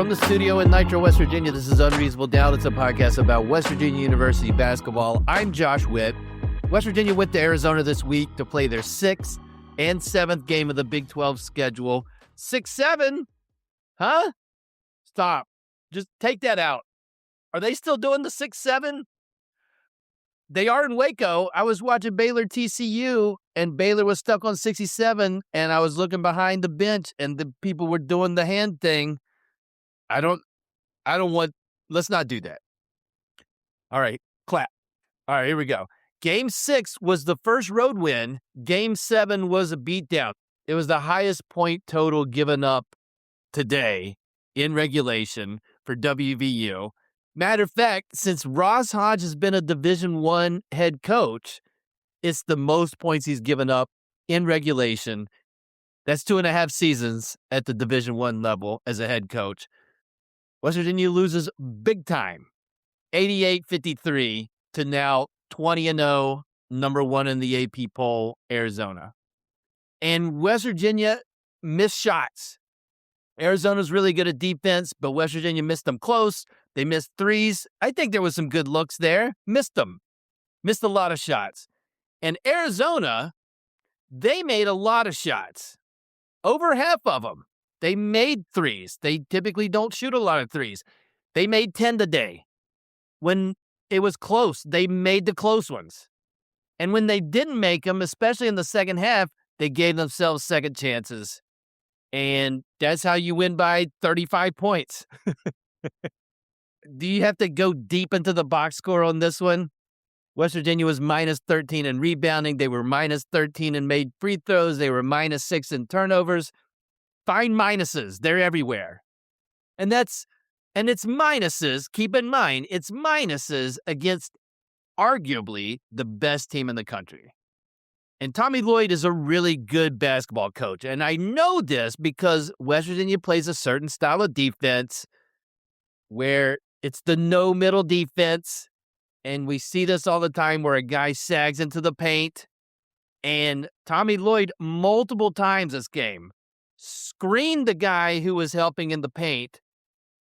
From the studio in Nitro, West Virginia, this is Unreasonable Doubt. It's a podcast about West Virginia University basketball. I'm Josh Witt. West Virginia went to Arizona this week to play their 6th and 7th game of the Big 12 schedule. 6-7? Huh? Stop. Just take that out. Are they still doing the 6-7? They are in Waco. I was watching Baylor TCU, and Baylor was stuck on 67, and I was looking behind the bench, and the people were doing the hand thing. I don't want, let's not do that. All right, clap. All right, here we go. Game 6 was the first road win. Game 7 was a beatdown. It was the highest point total given up today in regulation for WVU. Matter of fact, since Ross Hodge has been a Division I head coach, it's the most points he's given up in regulation. That's 2.5 seasons at the Division I level as a head coach. West Virginia loses big time, 88-53 to now 20-0, number 1 in the AP poll, Arizona. And West Virginia missed shots. Arizona's really good at defense, but West Virginia missed them close. They missed threes. I think there was some good looks there. Missed them. Missed a lot of shots. And Arizona, they made a lot of shots. Over half of them. They made threes. They typically don't shoot a lot of threes. They made 10 today. When it was close, they made the close ones. And when they didn't make them, especially in the second half, they gave themselves second chances. And that's how you win by 35 points. Do you have to go deep into the box score on this one? West Virginia was minus 13 in rebounding. They were minus 13 in made free throws. They were minus 6 in turnovers. Find minuses. They're everywhere. And it's minuses. Keep in mind, it's minuses against arguably the best team in the country. And Tommy Lloyd is a really good basketball coach. And I know this because West Virginia plays a certain style of defense where it's the no middle defense. And we see this all the time where a guy sags into the paint. And Tommy Lloyd, multiple times this game, screened the guy who was helping in the paint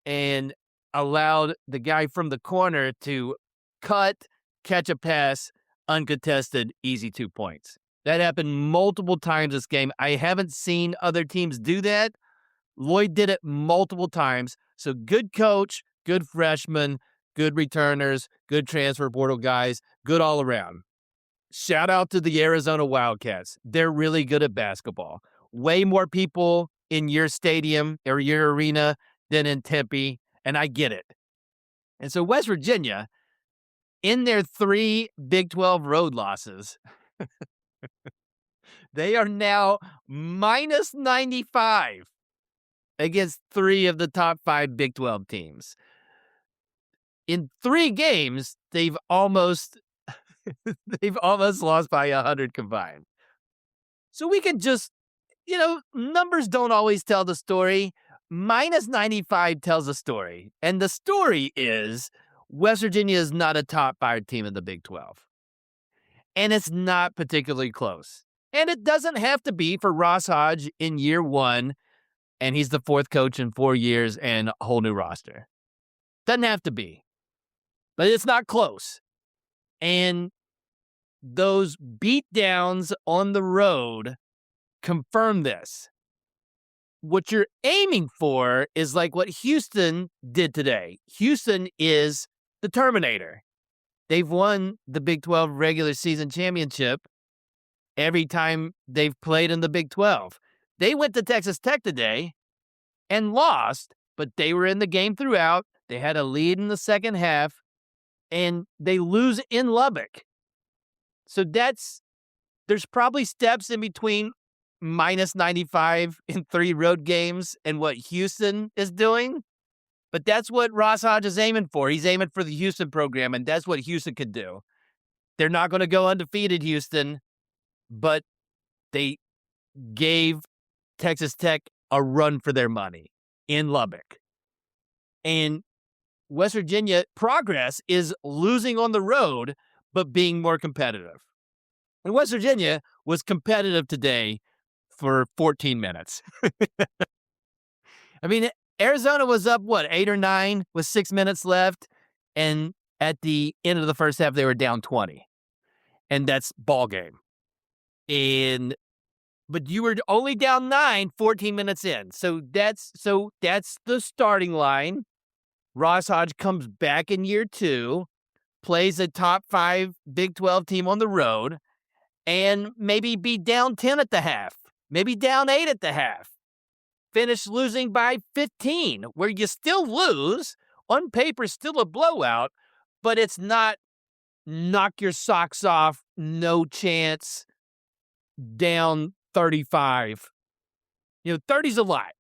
and allowed the guy from the corner to cut, catch a pass, uncontested, easy 2 points. That happened multiple times this game. I haven't seen other teams do that. Lloyd did it multiple times. So good coach, good freshman, good returners, good transfer portal guys, good all around. Shout out to the Arizona Wildcats. They're really good at basketball. Way more people in your stadium or your arena than in Tempe, and I get it. And so West Virginia, in their 3 Big 12 road losses, they are now minus 95 against 3 of the top 5 Big 12 teams. In 3 games, they've almost lost by 100 combined. So we can just, numbers don't always tell the story. Minus 95 tells a story. And the story is West Virginia is not a top 5 team in the Big 12. And it's not particularly close. And it doesn't have to be for Ross Hodge in year 1. And he's the 4th coach in 4 years and a whole new roster. Doesn't have to be. But it's not close. And those beatdowns on the road confirm this. What you're aiming for is like what Houston did today. Houston is the Terminator. They've won the Big 12 regular season championship every time they've played in the Big 12. They went to Texas Tech today and lost, but they were in the game throughout. They had a lead in the second half, and they lose in Lubbock. So there's probably steps in between minus 95 in 3 road games and what Houston is doing. But that's what Ross Hodge is aiming for. He's aiming for the Houston program, and that's what Houston could do. They're not going to go undefeated, Houston, but they gave Texas Tech a run for their money in Lubbock. And West Virginia progress is losing on the road, but being more competitive. And West Virginia was competitive today for 14 minutes. I mean, Arizona was up, 8 or 9 with 6 minutes left. And at the end of the first half, they were down 20. And that's ball game. But you were only down 9, 14 minutes in. So that's the starting line. Ross Hodge comes back in year 2, plays a top 5 Big 12 team on the road, and maybe be down 10 at the half, maybe down 8 at the half. Finish losing by 15, where you still lose. On paper, still a blowout, but it's not knock your socks off, no chance, down 35. 30's a lot.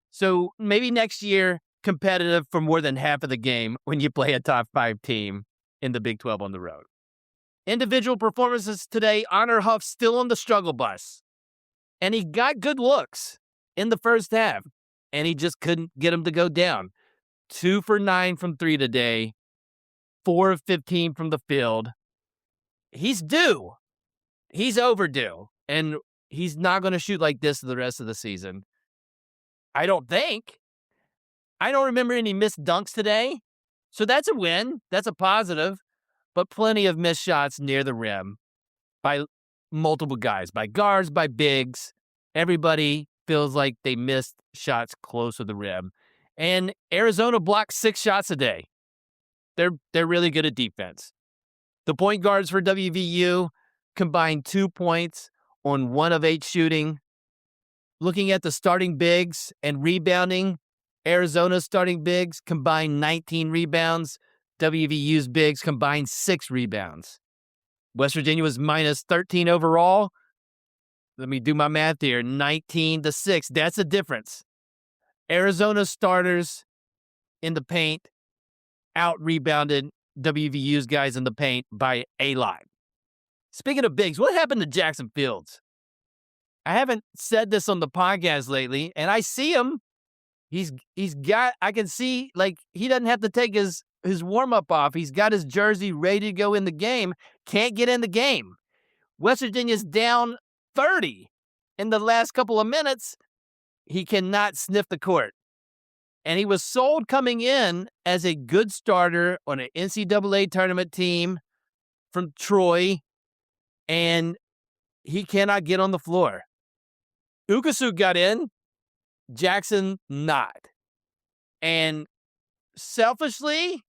So maybe next year, competitive for more than half of the game when you play a top 5 team in the Big 12 on the road. Individual performances today, Honor Huff still on the struggle bus. And he got good looks in the first half, and he just couldn't get him to go down. 2 for 9 from 3 today, 4 of 15 from the field. He's due. He's overdue, and he's not going to shoot like this the rest of the season. I don't think. I don't remember any missed dunks today, so that's a win. That's a positive, but plenty of missed shots near the rim by multiple guys, by guards, by bigs. Everybody feels like they missed shots close to the rim. And Arizona blocked 6 shots a day. They're really good at defense. The point guards for WVU combined 2 points on 1 of 8 shooting. Looking at the starting bigs and rebounding, Arizona's starting bigs combined 19 rebounds. WVU's bigs combined 6 rebounds. West Virginia was minus 13 overall. Let me do my math here. 19-6. That's a difference. Arizona starters in the paint out-rebounded WVU's guys in the paint by a lot. Speaking of bigs, what happened to Jackson Fields? I haven't said this on the podcast lately, and I see him. I can see, like, he doesn't have to take his warm-up off. He's got his jersey ready to go in the game. Can't get in the game. West Virginia's down 30 in the last couple of minutes. He cannot sniff the court. And he was sold coming in as a good starter on an NCAA tournament team from Troy, and he cannot get on the floor. Ukasu got in, Jackson not. And selfishly,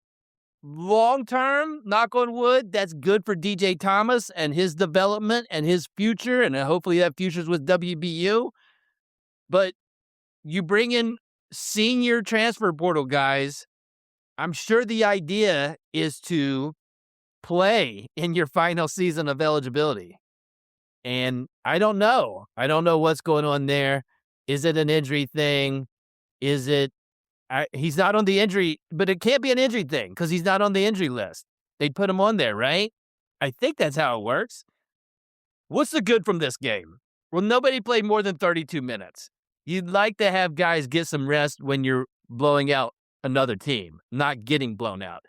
long-term, knock on wood, that's good for DJ Thomas and his development and his future, and hopefully that future's with WVU. But you bring in senior transfer portal guys, I'm sure the idea is to play in your final season of eligibility. And I don't know. I don't know what's going on there. Is it an injury thing? Is it he's not on the injury, but it can't be an injury thing because he's not on the injury list. They'd put him on there, right? I think that's how it works. What's the good from this game? Well, nobody played more than 32 minutes. You'd like to have guys get some rest when you're blowing out another team, not getting blown out.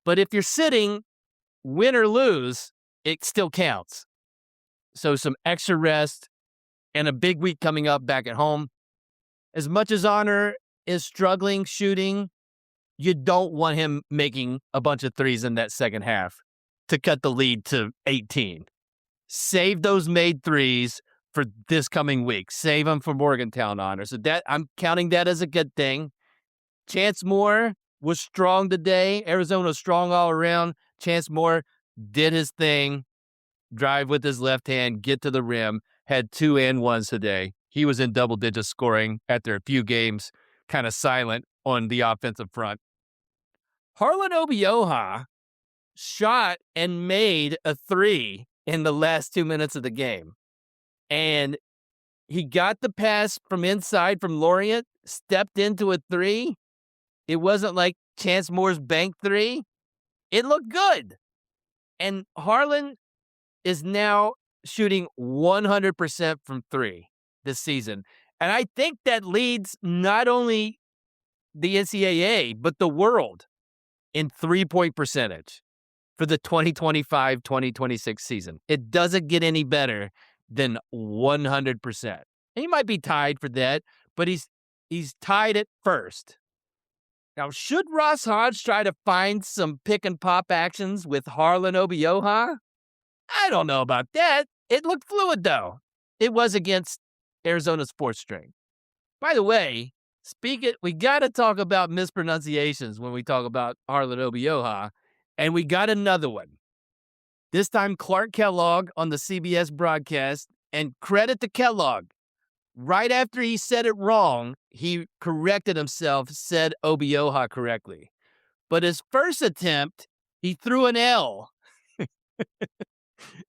But if you're sitting, win or lose, it still counts. So some extra rest and a big week coming up back at home. As much as Honor is struggling shooting, you don't want him making a bunch of threes in that second half to cut the lead to 18. Save those made threes for this coming week. Save them for Morgantown, Honor. So that I'm counting that as a good thing. Chance Moore was strong today. Arizona strong all around. Chance Moore did his thing. Drive with his left hand, get to the rim, had 2 and 1s today. He was in double-digit scoring after a few games, kind of silent on the offensive front. Harlan Obioha shot and made a 3 in the last 2 minutes of the game. And he got the pass from inside from Lorient, stepped into a 3. It wasn't like Chance Moore's bank 3. It looked good. And Harlan is now shooting 100% from 3 this season. And I think that leads not only the NCAA, but the world in 3-point percentage for the 2025-2026 season. It doesn't get any better than 100%. And he might be tied for that, but he's He's tied at first. Now, should Ross Hodge try to find some pick and pop actions with Harlan Obioha? I don't know about that. It looked fluid, though. It was against Arizona's fourth string. By the way, we got to talk about mispronunciations when we talk about Harlan Obioha, and we got another one. This time, Clark Kellogg on the CBS broadcast, and credit to Kellogg. Right after he said it wrong, he corrected himself, said Obioha correctly. But his first attempt, he threw an L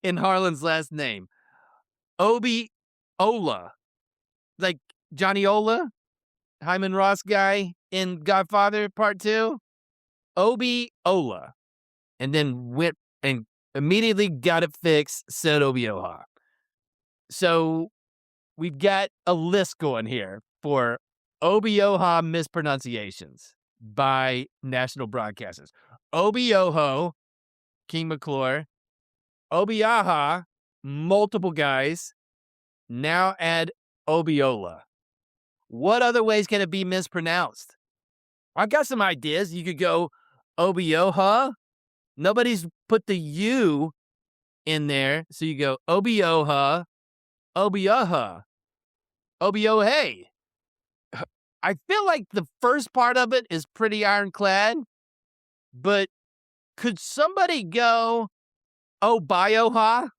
in Harlan's last name. Obiola. Like Johnny Ola, Hyman Ross guy in Godfather Part 2. Obiola. And then went and immediately got it fixed, said Obioha. So we've got a list going here for Obioha mispronunciations by national broadcasters. Obioho, King McClure. Obioha, multiple guys. Now add Obiola. What other ways can it be mispronounced? I've got some ideas. You could go Obioha. Nobody's put the U in there. So you go Obioha, Obioha, Obiohe. I feel like the first part of it is pretty ironclad, but could somebody go Obioha?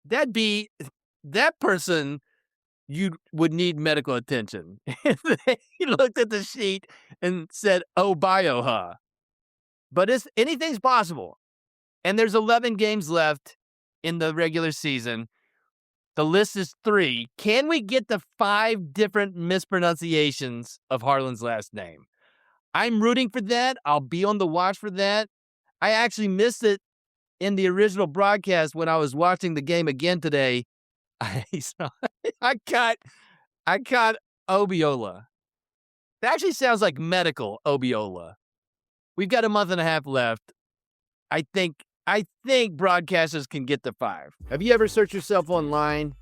That person, you would need medical attention. He looked at the sheet and said Obioha. But anything's possible. And there's 11 games left in the regular season. The list is 3. Can we get the 5 different mispronunciations of Harlan's last name? I'm rooting for that. I'll be on the watch for that. I actually missed it in the original broadcast when I was watching the game again today. I caught Obiola. That actually sounds like medical Obiola. We've got a month and a half left. I think broadcasters can get to 5. Have you ever searched yourself online?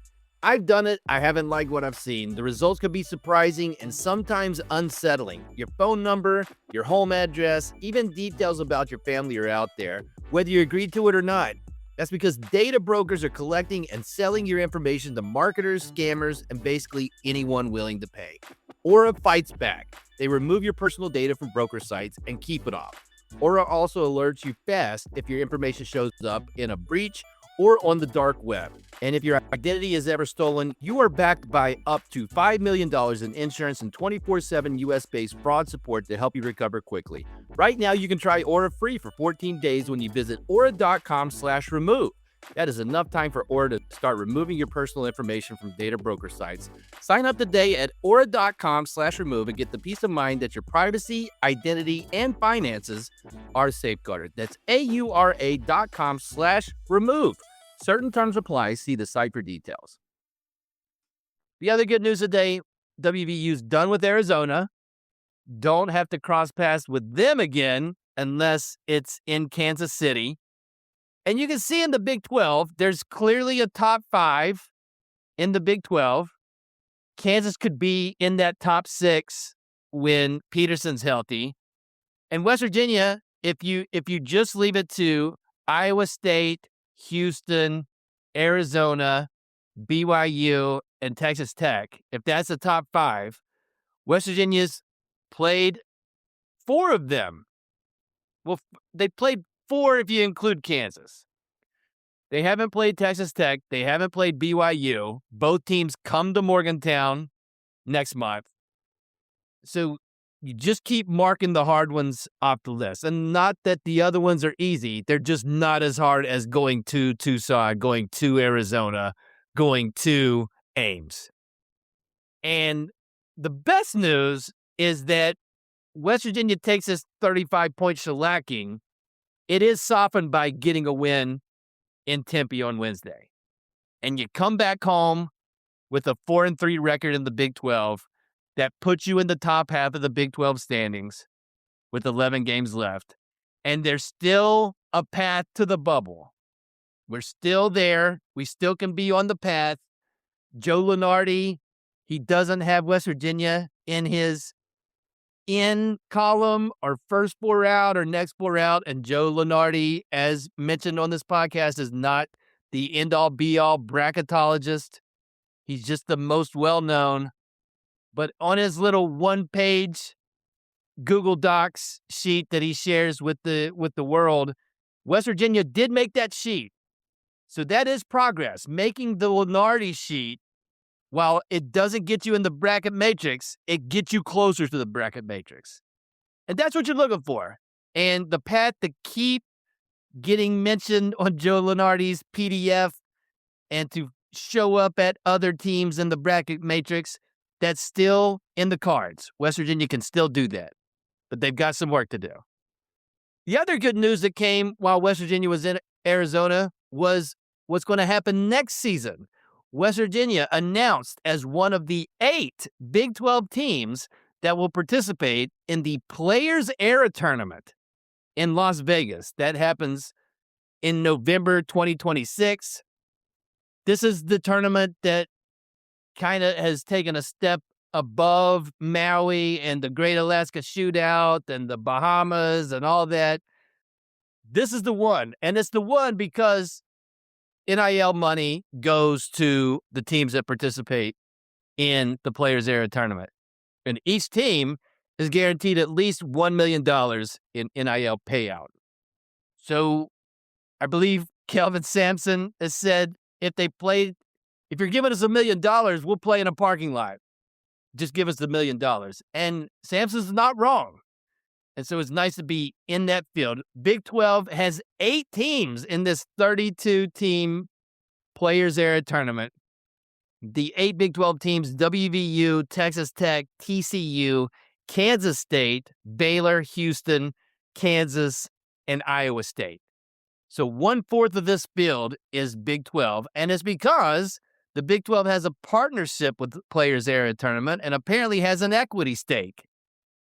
I've done it. I haven't liked what I've seen. The results can be surprising and sometimes unsettling. Your phone number, your home address, even details about your family are out there, whether you agree to it or not. That's because data brokers are collecting and selling your information to marketers, scammers, and basically anyone willing to pay. Aura fights back. They remove your personal data from broker sites and keep it off. Aura also alerts you fast if your information shows up in a breach or on the dark web. And if your identity is ever stolen, you are backed by up to $5 million in insurance and 24/7 US-based fraud support to help you recover quickly. Right now, you can try Aura free for 14 days when you visit aura.com/remove. That is enough time for Aura to start removing your personal information from data broker sites. Sign up today at aura.com/remove and get the peace of mind that your privacy, identity, and finances are safeguarded. That's aura.com/remove. Certain terms apply. See the site for details. The other good news today, WVU's done with Arizona. Don't have to cross paths with them again unless it's in Kansas City. And you can see in the Big 12, there's clearly a top 5 in the Big 12. Kansas could be in that top 6 when Peterson's healthy. And West Virginia, if you just leave it to Iowa State, Houston, Arizona, BYU, and Texas Tech, if that's the top 5, West Virginia's played 4 of them. Well, they played 4 if you include Kansas. They haven't played Texas Tech. They haven't played BYU. Both teams come to Morgantown next month. So you just keep marking the hard ones off the list. And not that the other ones are easy. They're just not as hard as going to Tucson, going to Arizona, going to Ames. And the best news is that West Virginia takes this 35-point shellacking. It is softened by getting a win in Tempe on Wednesday. And you come back home with a 4-3 record in the Big 12 that puts you in the top half of the Big 12 standings with 11 games left. And there's still a path to the bubble. We're still there. We still can be on the path. Joe Lunardi He doesn't have West Virginia in his in column or first four out or next four out. And Joe Lunardi, as mentioned on this podcast, is not the end all be all bracketologist. He's just the most well known. But on his little one page Google Docs sheet that he shares with the world, West Virginia did make that sheet. So that is progress. Making the Lunardi sheet, while it doesn't get you in the bracket matrix, it gets you closer to the bracket matrix. And that's what you're looking for. And the path to keep getting mentioned on Joe Lunardi's PDF and to show up at other teams in the bracket matrix, that's still in the cards. West Virginia can still do that, but they've got some work to do. The other good news that came while West Virginia was in Arizona was what's going to happen next season. West Virginia announced as one of the 8 Big 12 teams that will participate in the Players Era Tournament in Las Vegas. That happens in November 2026. This is the tournament that kind of has taken a step above Maui and the Great Alaska Shootout and the Bahamas and all that. This is the one. And it's the one because NIL money goes to the teams that participate in the Players Era Tournament. And each team is guaranteed at least $1 million in NIL payout. So I believe Kelvin Sampson has said if you're giving us $1 million, we'll play in a parking lot. Just give us the $1 million. And Sampson's not wrong. And so it's nice to be in that field. Big 12 has 8 teams in this 32-team Players Era Tournament. The 8 Big 12 teams, WVU, Texas Tech, TCU, Kansas State, Baylor, Houston, Kansas, and Iowa State. So 1/4 of this field is Big 12, and it's because the Big 12 has a partnership with the Players Era Tournament and apparently has an equity stake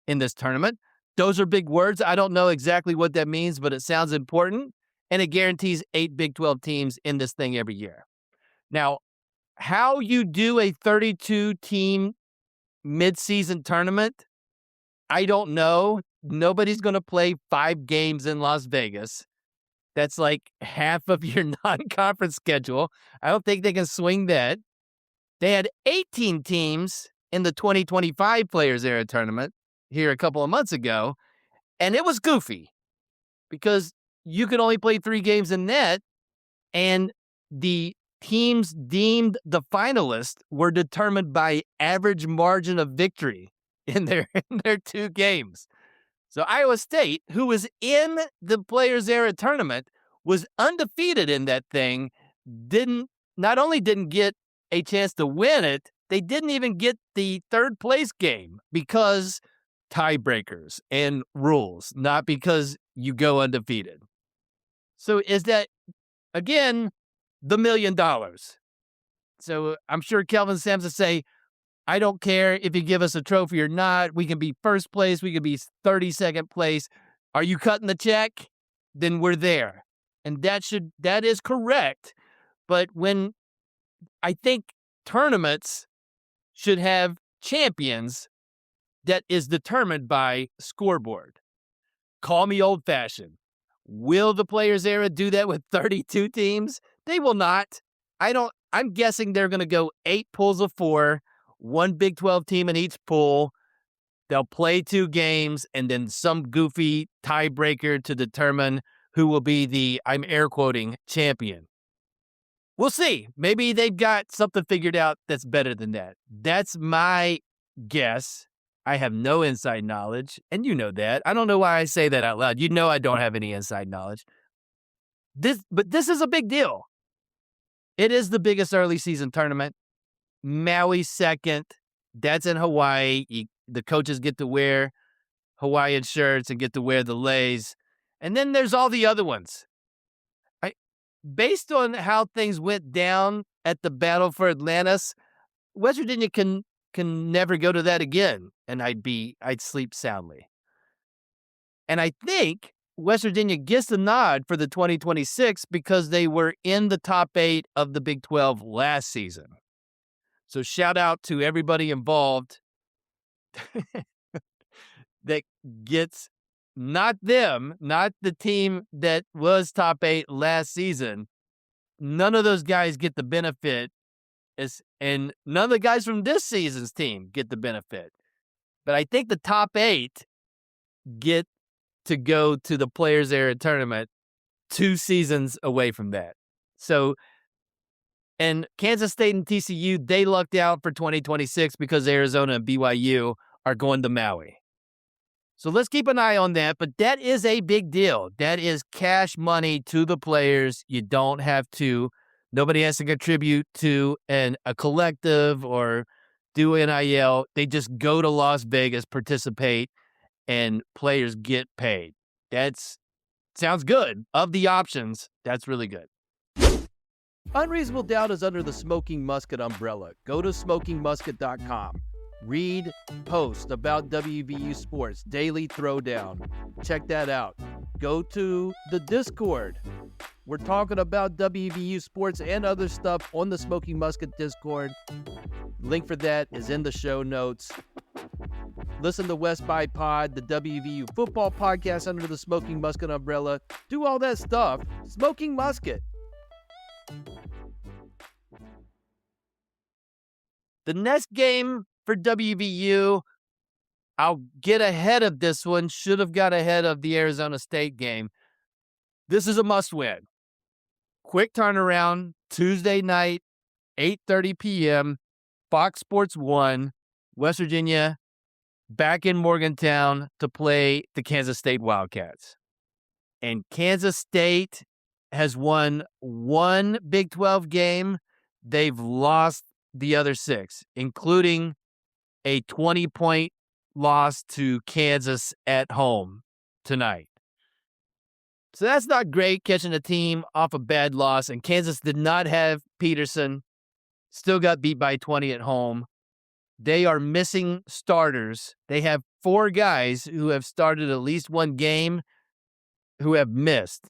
in this tournament. Those are big words. I don't know exactly what that means, but it sounds important, and it guarantees 8 Big 12 teams in this thing every year. Now, how you do a 32-team midseason tournament, I don't know. Nobody's going to play 5 games in Las Vegas. That's like half of your non-conference schedule. I don't think they can swing that. They had 18 teams in the 2025 Players Era Tournament here a couple of months ago, and it was goofy because you could only play 3 games in that, and the teams deemed the finalists were determined by average margin of victory in their 2 games. So Iowa State, who was in the Players Era Tournament, was undefeated in that thing, not only didn't get a chance to win it, they didn't even get the 3rd place game because tiebreakers and rules, not because you go undefeated. So is that, again, the $1 million? So I'm sure Kelvin Sampson say, I don't care if you give us a trophy or not. We can be 1st place. We can be 32nd place. Are you cutting the check? Then we're there. And that is correct. But when I think tournaments should have champions that is determined by scoreboard. Call me old-fashioned. Will the Players Era do that with 32 teams? They will not. I'm guessing they're going to go 8 pools of 4, 1 Big 12 team in each pool. They'll play 2 games and then some goofy tiebreaker to determine who will be the, I'm air quoting, champion. We'll see. Maybe they've got something figured out that's better than that. That's my guess. I have no inside knowledge, and you know that. I don't know why I say that out loud. You know I don't have any inside knowledge. But this is a big deal. It is the biggest early season tournament. Maui 2nd. That's in Hawaii. The coaches get to wear Hawaiian shirts and get to wear the leis. And then there's all the other ones. Based on how things went down at the Battle for Atlantis, West Virginia can never go to that again, and I'd sleep soundly. And I think West Virginia gets the nod for the 2026 because they were in the top 8 of the Big 12 last season. So shout out to everybody involved that gets not them, not the team that was top 8 last season. None of those guys get the benefit, and none of the guys from this season's team get the benefit. But I think the top 8 get to go to the Players Era tournament 2 seasons away from that. So, and Kansas State and TCU, they lucked out for 2026 because Arizona and BYU are going to Maui. So let's keep an eye on that, but that is a big deal. That is cash money to the players. You don't have to, nobody has to contribute to a collective or do NIL. They just go to Las Vegas, participate, and players get paid. That's sounds good. Of the options, that's really good. Unreasonable Doubt is under the Smoking Musket umbrella. Go to smokingmusket.com. Read posts about WVU sports, Daily Throwdown. Check that out. Go to the Discord. We're talking about WVU sports and other stuff on the Smoking Musket Discord. Link for that is in the show notes. Listen to West by Pod, the WVU football podcast under the Smoking Musket umbrella. Do all that stuff. Smoking Musket. The next game for WVU, I'll get ahead of this one. Should have got ahead of the Arizona State game. This is a must-win. Quick turnaround, Tuesday night, 8:30 p.m., Fox Sports 1, West Virginia, back in Morgantown to play the Kansas State Wildcats. And Kansas State has won one Big 12 game. They've lost the other 6, including a 20-point loss to Kansas at home tonight. So that's not great, catching a team off a bad loss. And Kansas did not have Peterson, still got beat by 20 at home. They are missing starters. They have 4 guys who have started at least one game who have missed.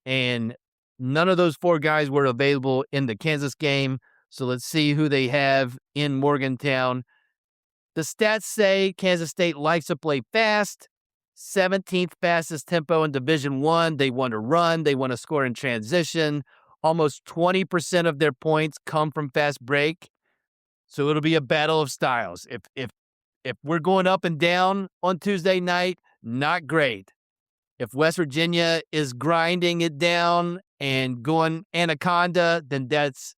And none of those 4 guys were available in the Kansas game. So let's see who they have in Morgantown. The stats say Kansas State likes to play fast. 17th fastest tempo in Division I. They want to run. They want to score in transition. Almost 20% of their points come from fast break. So it'll be a battle of styles. If we're going up and down on Tuesday night, not great. If West Virginia is grinding it down and going anaconda, then that's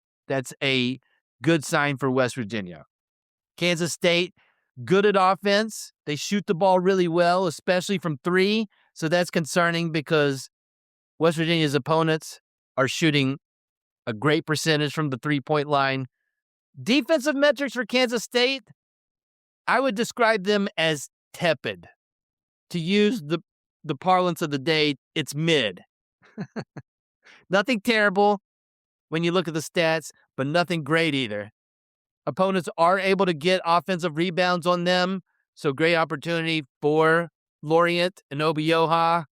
a good sign for West Virginia. Kansas State, good at offense. They shoot the ball really well, especially from 3. So that's concerning because West Virginia's opponents are shooting a great percentage from the 3-point line. Defensive metrics for Kansas State, I would describe them as tepid. To use the parlance of the day, it's mid. Nothing terrible when you look at the stats, but nothing great either. Opponents are able to get offensive rebounds on them, so great opportunity for Lorient and Obioha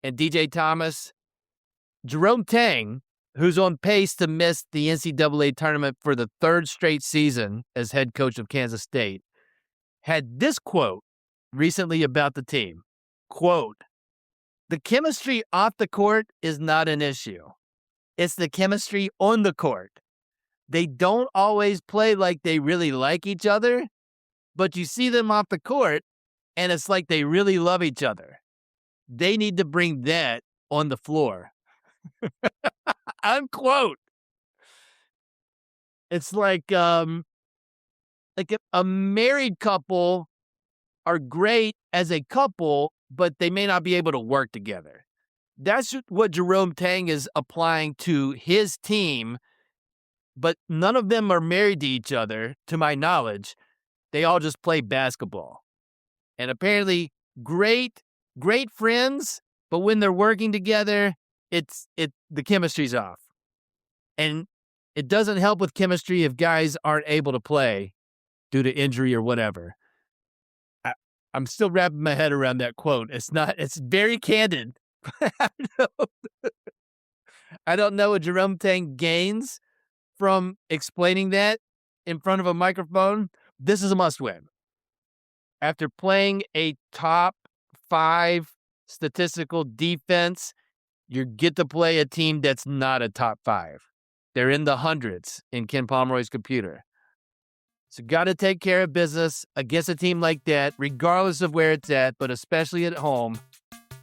and DJ Thomas. Jerome Tang, who's on pace to miss the NCAA tournament for the 3rd straight season as head coach of Kansas State, had this quote recently about the team. Quote, "The chemistry off the court is not an issue. It's the chemistry on the court. They don't always play like they really like each other, but you see them off the court, and it's like they really love each other. They need to bring that on the floor." Unquote. It's like a married couple are great as a couple, but they may not be able to work together. That's what Jerome Tang is applying to his team, but none of them are married to each other, to my knowledge. They all just play basketball. And apparently great friends, but when they're working together, the chemistry's off. And it doesn't help with chemistry if guys aren't able to play due to injury or whatever. I'm still wrapping my head around that quote. It's very candid. I don't know what Jerome Tang gains from explaining that. in front of a microphone, this is a must-win. After playing a top 5 statistical defense, you get to play a team that's not a top 5. They're in the hundreds in Ken Pomeroy's computer. So got to take care of business against a team like that, regardless of where it's at, but especially at home.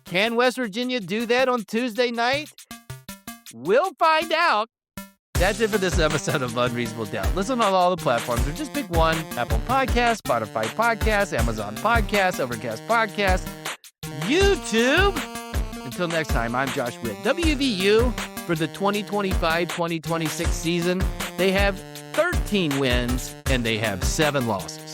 Can West Virginia do that on Tuesday night? We'll find out. That's it for this episode of Unreasonable Doubt. Listen on all the platforms, or just pick one: Apple Podcasts, Spotify Podcasts, Amazon Podcasts, Overcast Podcasts, YouTube. Until next time, I'm Josh Witt. WVU, for the 2025-2026 season, they have 13 wins and they have 7 losses.